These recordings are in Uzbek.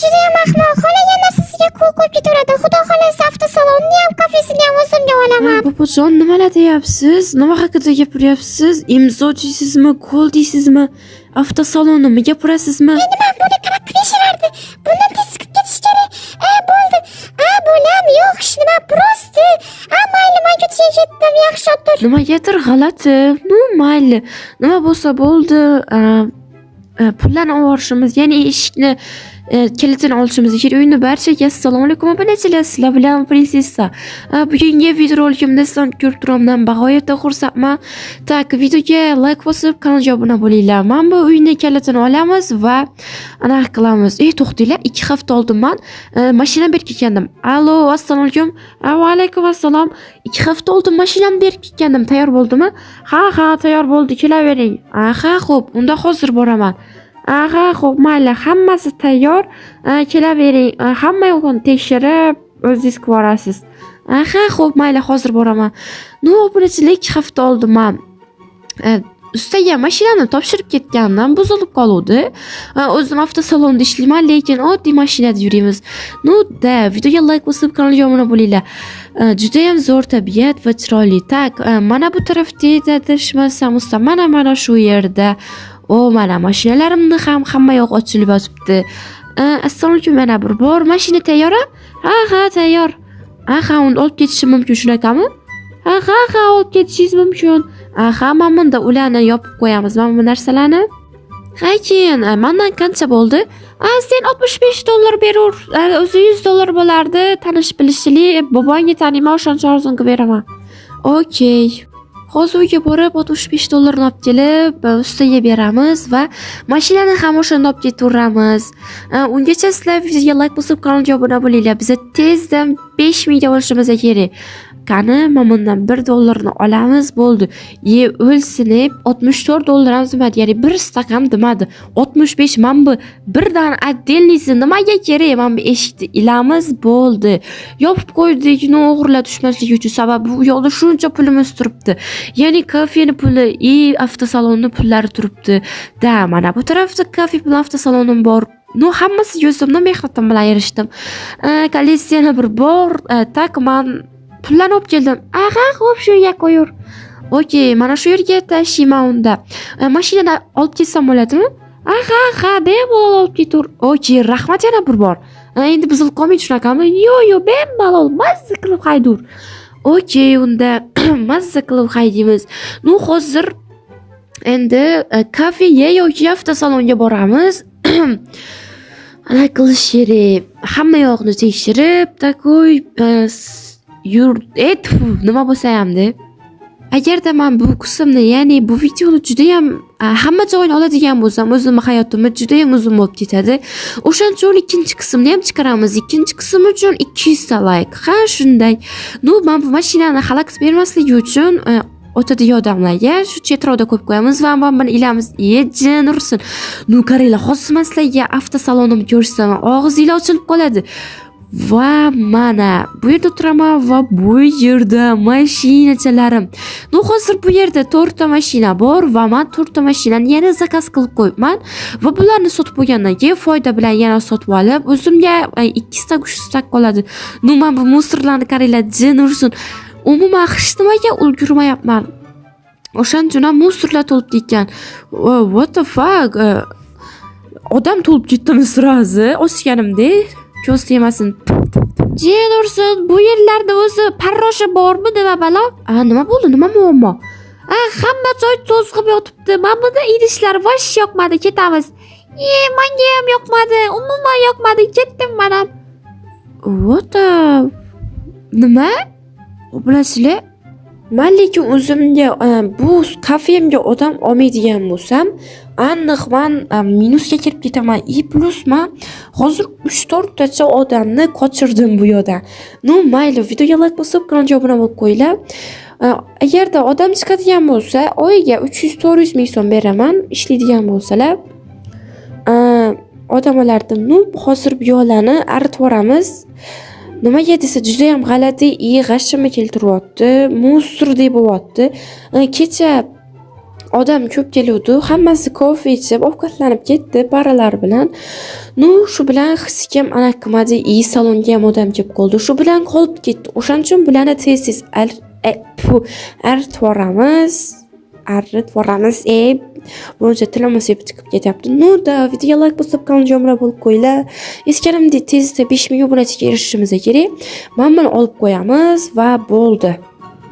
juda ham ahmoq. Xohlagan narsasiga qo'l qo'yib ketaveradi. Xudo xolasa avtosalonni ham, kafesini ham o'zimga olaman. Bobojon, nimalar deyapsiz? Nima haqida gapiryapsiz? Imzo deysizmi, qo'l deysizmi? Avtosalonnimi gapirasizmi? Endi men buni qilib qilishardi. Bundan tez chiqib ketish kerak. Bo'ldi. Bo'lam, yo'q, hech nima, prosta. Mayli, men ko'chaga ketdim, yaxshi o'tir. Nimagadir g'alati. Mayli. Nima bo'lsa bo'ldi. Pullarni olishimiz, ya'ni eshikni kilitini olishimiz kerak. Uyni barchaga assalomu alaykum. Obunachilar, sizlar bilan prinsessa. Bugungi videorolikimda sizlarni ko'rib turibman. Bag'oyatda xursandman. Tak, videoga like bosib, kanalga obuna bo'linglar. Men bu uyni kalitini olamiz va anaqa qilamiz. To'xtinglar, 2 hafta oldin men mashina berib kelgandim. Allo, assalomu alaykum. Va alaykum assalom. 2 hafta oldin mashinamni berib kelgandim. Tayyor bo'ldimi? Ha, tayyor bo'ldi. Kelavering. Xo'p, unda hozir boraman. Xo'p, mayli, hammasi tayyor. Kelavering. Hamma yo'g'ini tekshirib, o'zingiz borasiz. Xo'p, mayli, hozir boraman. Obunachilar 2 hafta oldin men ustaga mashinani topshirib ketgandim, buzilib qoluvdi. O'zim avtosalonda ishlayman, lekin oddiy mashinada yuramiz. Videoga like bosib, kanalga obuna bo'linglar. Juda ham zo'r tabiat va chiroyli. Tak, mana bu tarafda adashmasam, mana shu yerda. Mana mashinalarimni ham hamma yoq ochilib yotibdi. Assalomu alaykum, mana bir bor mashina tayyor-a? Ha, tayyor. Uni olib ketishim mumkin, shunaqami? Ha, olib ketishingiz mumkin. Men bunda ularni yopib qo'yamiz, mana bu narsalarni. Keyin mendan qancha bo'ldi? Sen $65 berur. O'zi $100 bo'lardi, tanish bilishli. Bobongga taniyman, o'shancha arzonga beraman. Okey. Hozir uyga borib $65 olib kelib, ustaga beramiz va mashinani ham o'shanda olib ketaveramiz. Ungacha sizlar videoga like bosib, kanalga obuna bo'linglar. Biz tezdan 5000 ga olishimiz kerak. Qani, men bundan $1 olamiz, bo'ldi. O'lsinib $64 ham demadi, ya'ni bir stakan demadi. 65, men bu birdan отдельныйsi nimaga kerak? Men bu eshikni ilamiz, bo'ldi. Yopib qo'ydik, o'g'irlar tushmasligi uchun, sababi bu yoqda shuncha pulimiz turibdi. Ya'ni kafeni puli, avtosalonni pullari turibdi. Mana bu tarafda kafe bilan avtosalonim bor. Hammasiga o'zimning mehnatim bilan erishdim. Kolleksiyani bir bor, tak, men pullarni olib keldim. Xo'p, shu yerga qo'yur. Okey, mana shu yerga tashiyman unda. Mashinani olib ketsam bo'ladimi? Bemalol olib ketur. Okey, rahmat yana bir bor. Endi buzilib qolmaydi, shunaqami? Yo'q, bemalol mazza qilib haydur. Okey, unda mazza qilib haydaymiz. Hozir endi kafega yoki avtosalonga boramiz. Ana qilish kerak. Hamma yoqni tekshirib, takoy nima bo'lsa hamda. Agarda men bu qismni, ya'ni bu videoni juda ham hamma joyini oladigan bo'lsam, o'zimning hayotimni juda ham uzun bo'lib ketadi. O'shancha uchun ikkinchi qismni ham chiqaramiz. Ikkinchi qism uchun 200 ta like. Shunday. Men bu mashinani xalaqit bermasligi uchun o'tadigan odamlarga shu chetroqda qo'yib qo'yamiz va buni ilamiz. Jin ursin. Qaranglar, hozir men sizlarga avtosalonimni ko'rsam, og'zinglar ochilib qoladi. Va mana bu yerda turaman va bu yerda mashinachalarim. Hozir bu yerda 4 ta mashina bor va men 4 ta mashinani yana zakaz qilib qo'yibman va bularni sotib bo'lgandan keyin foyda bilan yana sotib olib, o'zimga 2 ta 3 ta qoladi. Men bu musorlarni qaranglar, jin ursin. Umuman hech nimaga ulgurmayapman. O'shancha ham musorlar to'lib ketgan. What the fuck? Odam to'lib ketdimi sirazi? Osganimda ko'z tegmasin. Jin ursin, bu yerlarda o'zi parrosha bormi, nima balo? Nima bo'ldi? Nima muammo? Hamma joy to'zg'ib yotibdi. Men bunda idishlar vosh yoqmadi, ketamiz. Menga ham yoqmadi, umuman yoqmadi, ketdim men ham. What? Nima? Bilasizlar? Men lekin o'zimga bu kafemga odam olmaydigan bo'lsam, aniq men minusga kirib ketaman. Plus men hozir 3-4 tacha odamni qochirdim bu yoqdan. Mayli, videoga like bosib, kanalga obuna bo'lib qo'yinglar. Agarda odam chiqadigan bo'lsa, oyiga 300-400 ming so'm beraman, ishlaydigan bo'lsalar. Odamlardan hozir bu yo'llarni aritib boramiz. Nimaga desa juda ham g'alati, g'ashimni keltiryapti, musordek bo'lyapti. Kecha odam ko'p keluvdi. Hammasi kofe ichib, ovqatlanib ketdi baralar bilan. Nu shu bilan hisim ana qilmadi, salonga ham odam kelib qoldi. Shu bilan qolib ketdi. O'shaning uchun bularni tez-tez artvoramiz. Buncha tilimiz yeb chiqib ketyapti. Nu da videoga like bosib kanalga bo'lib qo'yinglar. Eskarimda tezda 5000 obunachiga erishishimiz kerak. Mana buni olib qo'yamiz va bo'ldi.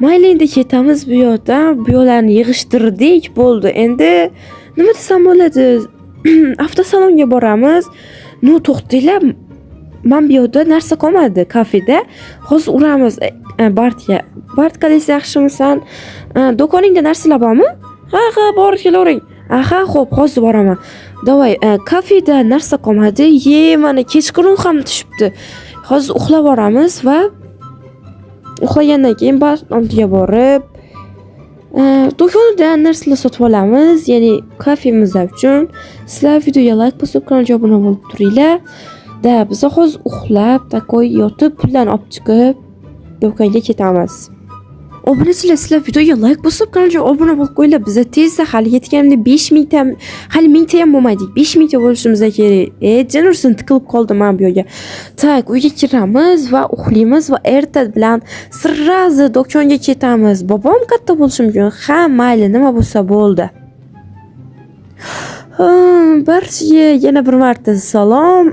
Mayli endi ketamiz bu yoqdan. Bu yo'llarni yig'ishtirdik, bo'ldi. Endi nima desam bo'ladi? Avtosalonga boramiz. Nu to'xtinglar. Men bu yerda narsa qolmadi kafeda. Hozir uramiz Bartga. Bart qalasi yaxshimisan? Do'koningda narsalar bormi? Ha, bor kelavering. Aha, xo'p, hozir boraman. Davay, kafeda narsa qolmadi. Mana kechqurun ham tushibdi. Hozir uxlab boramiz va uxlagandan keyin Bart oldiga borib, do'konda narsalar sotib olamiz. Ya'ni kafemiz uchun. Sizlar videoga like bosib, kanalga obuna bo'lib turinglar. Da biz hozir uxlab, takoy yotib, pullarni olib chiqib do'konga ketamiz. Obunachilar, sizlar videoga like bosib, kanalga obuna bo'lib qo'yinglar. Biz tezda hali yetganda 5000 ta, hali 1000 ta ham bo'lmaydi. 5000 ta bo'lishimiz kerak. Jenursin tiqilib qoldi men bu yerga. Tak, uyga kiramiz va uxlaymiz va erta bilan sirrazi do'konga ketamiz. Bobom katta bo'lishi mumkin. Ha, mayli, nima bo'lsa bo'ldi. Barchaga yana bir marta salom.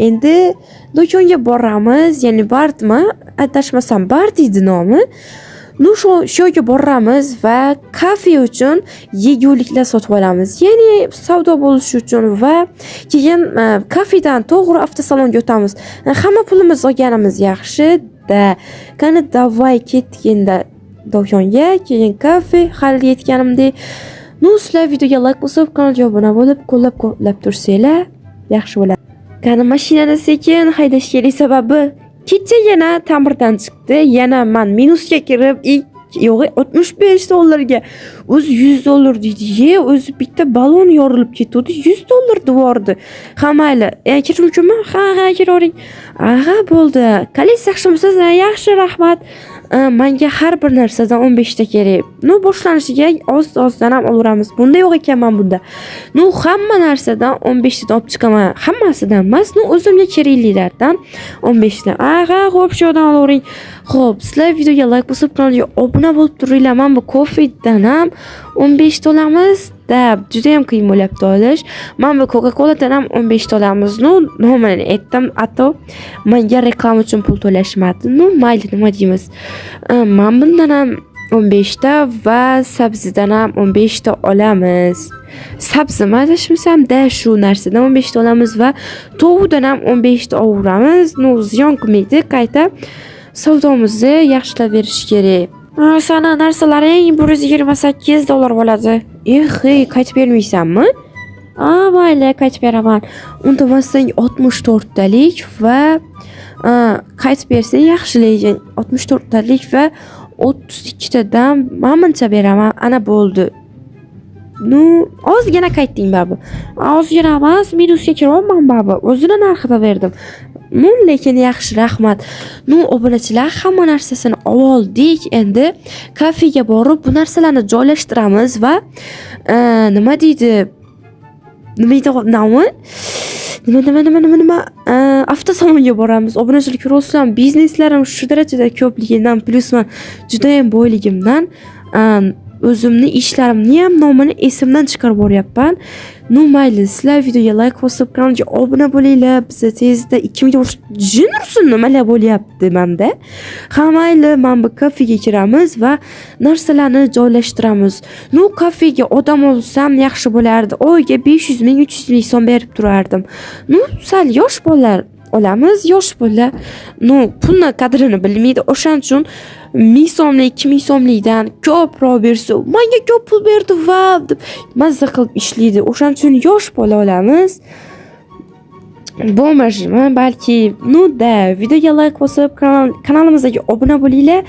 Endi do'konga boramiz. Ya'ni Bartmi? Adashmasam Bart edi nomi. Nu shu yerga boramiz va kafe uchun yeguliklar sotib olamiz. Ya'ni savdo bo'lishi uchun va keyin kafedan to'g'ri avtosalonga o'tamiz. Hamma pulimiz olganimiz yaxshi-da. Qani davay ketdik endi do'konga, keyin kafe hali yetganimdek. Nu sizlar videoga like bosib, kanalga obuna bo'lib, qo'llab tursanglar yaxshi bo'ladi. Qani mashinani sekin haydash kerak sababi kecha yana ta'mirdan chiqdi. Yana men minusga kirib, yo'g'i $65 o'zi $100 deydi. O'zi bitta balon yorilib ketdi. $100 devordi. Ha mayli. Kiruvchimi? Ha, kiravering. Aha, bo'ldi. Qalingiz yaxshimisiz? Yaxshi, rahmat. Menga har bir narsadan 15 ta kerak. Nu boshlanishiga oz-ozdan ham olaveramiz. Bunda yo'q ekanman bunda. Nu hamma narsadan 15 ta olib chiqaman. Hammasidan emas, nu o'zimga keraklilardan 15 ta. Aha, xo'p, shu yerdan olavering. Xo'p, sizlar videoga like bosib, kanalga obuna bo'lib turinglar. Men bu kofedan ham 15 ta olamiz. Da, juda ham qiyin bo'lyapti olish. Men bu Coca-Coladan ham 15 ta olamiz. Nu, nomini aytdim, ato menga reklama uchun pul to'lashmadi. Nu, mayli, nima deymiz? Men bundan ham 15 ta va sabzidan ham 15 ta olamiz. Sabzimi adashmasam-da shu narsadan 15 ta olamiz va tovuqdan ham 15 ta olaveramiz. Nu, ziyon qilmaydi, qayta savdomizni yaxshilab berish kerak. Sana narsalaring $128 bo'ladi. Qaytib bermaysanmi? Mayli, qaytib beraman. Unda masang 64 talik va qaytib bersang yaxshilaydi. 64 talik va 32 tadan menimcha beraman. Ana bo'ldi. Nu, ozgina qaytding babu. Ozgina emas, minusga kiryapman babu. O'zini narxida berdim. Nu, lekin yaxshi, rahmat. Nu, obunachilar hamma narsasini oldik. Endi kafega borib bu narsalarni joylashtiramiz va nima deydi? Nima? Avtosalonga boramiz. Obunachilik ko'rsam, bizneslarim shu darajada ko'pligidan, plus men juda ham boyligimdan o'zimni ishlarimni ham nomini esimdan chiqarib boryapman. Nu mayli, sizlar videoga like bosib, kanalga obuna bo'linglar. Biz tezda 2000 jinursin nimalar bo'lyapti menda. Ha mayli, men bu kafega kiramiz va narsalarni joylashtiramiz. Nu, kafega odam olsam yaxshi bo'lardi. Oyga 500 ming, 300 ming so'm berib turardim. Nu, sal yosh bolalar olamiz, yosh bolalar. Nu, pulni qadrini bilmaydi. O'shaning uchun 1000 so'mlik, 2000 so'mlikdan ko'proq bersa, menga ko'p pul berdi va deb mazza qilib ishlaydi. O'shaning uchun yosh bola olamiz. Bo'lmasmi? Balki, da videoga like bosib, kanalimizga obuna bo'linglar.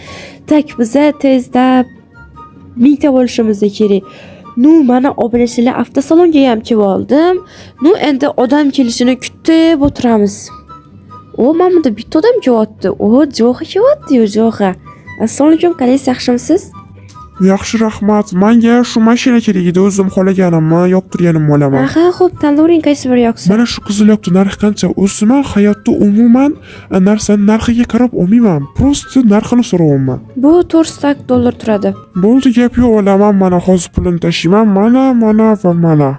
Tak, biz tezda 1000 ta bo'lishimiz kerak. Nu, mana obunachilar avtosalonga ham kelib oldim. Nu, endi odam kelishini kutib o'tiramiz. Mana bunda bitta odam kelyapti. Jo'xa kelyapti, Jo'xa. Assalomu alaykum, qalaysiz, yaxshimisiz? Yaxshi, rahmat. Menga shu mashina kerak edi, o'zim xohlaganimni yoqtirganim olaman. Aha, xo'p, tanloving qaysi biri yoqsa? Mana shu qizil yoqdi, narxi qancha? O'zi men hayotda umuman narsani narxiga qarab olmayman. Prosta narxini so'rayapman. Bu $400 turadi. Bo'ldi, gap yo'q, olaman. Mana hozir pulini tashiyman. Mana va mana.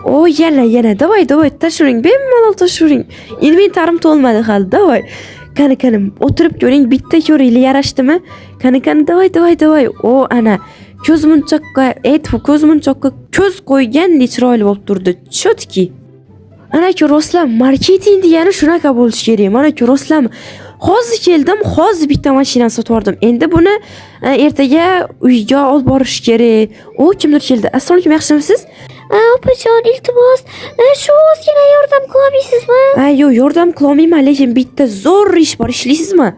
O, yana, davay, tashuring, bemalol tashuring. Inventarim to'lmadi hali, davay. Qani, o'tirib ko'ring, bitta ko'ringlar yarashdimi? Qani, davay. O, ana, ko'zmunchoqqa ko'z qo'ygandek chiroyli bo'lib turdi. Chotki. Ana-ku Ruslan, marketing degani shunaqa bo'lishi kerak. Mana-ku Ruslan, hozir keldim, hozir bitta mashinani sotib oldim. Endi buni ertaga uyga olib borish kerak. O, kimdir keldi. Assalomu alaykum, yaxshimisiz? Opajon, iltimos, shu ozgina yordam qilolmaysizmi? Yo'q, yordam qilolmayman, lekin bitta zo'r ish bor. Ishlaysizmi?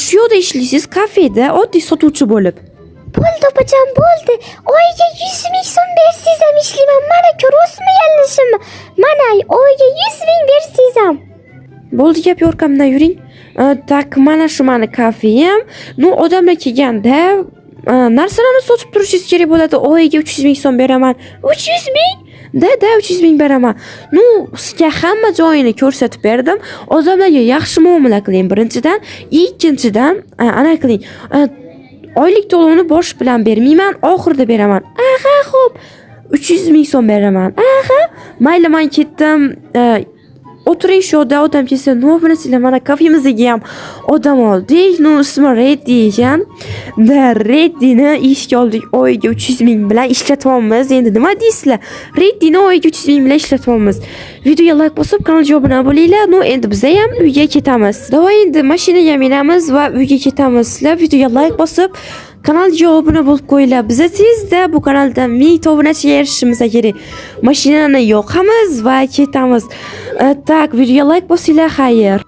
Shu yerda ishlaysiz, kafeda, oddiy sotuvchi bo'lib. Bo'ldi opajon, bo'ldi. Oyiga 100 ming so'm bersangiz ham ishlayman. Mana ko'ryapsizmi yalinishimni? Mana oyiga 100 ming bersangiz ham. Bo'ldi, gap yorqamdan yuring. Tak, mana shu mani kafeyim. Odamlar kelganda narsalarni sotib turishingiz kerak bo'ladi. Oyiga 300 ming so'm beraman. 300 ming? Da, 300 ming beraman. Sizga hamma joyini ko'rsatib berdim. Odamlarga yaxshi muomala qiling birinchidan, ikkinchidan, ana qiling. Oylik to'lovini bosh bilan bermayman, oxirida beraman. Aha, xo'p. 300 ming so'm beraman. Aha, mayli, men ketdim. O'tiring shu yerda, odam kelsa, nima bilasizlar, mana kafemizga ham odam oldik. Ismi Reddi ekan. Da, Reddini ishga oldik. Oyiga 300 ming bilan ishlatyapmiz. Endi nima deysizlar? Reddini oyiga 300 ming bilan ishlatyapmiz. Videoga like bosib, kanalga obuna bo'linglar. Endi biz ham uyga ketamiz. Davay, endi mashinaga minamiz va uyga ketamiz. Sizlar videoga like bosib, kanalga obuna bo'lib qo'yinglar. Biz tezda bu kanalda 1000 obunachiga erishishimiz kerak. Mashinani yoqamiz va ketamiz. Tak, videoga like bosinglar, xayr.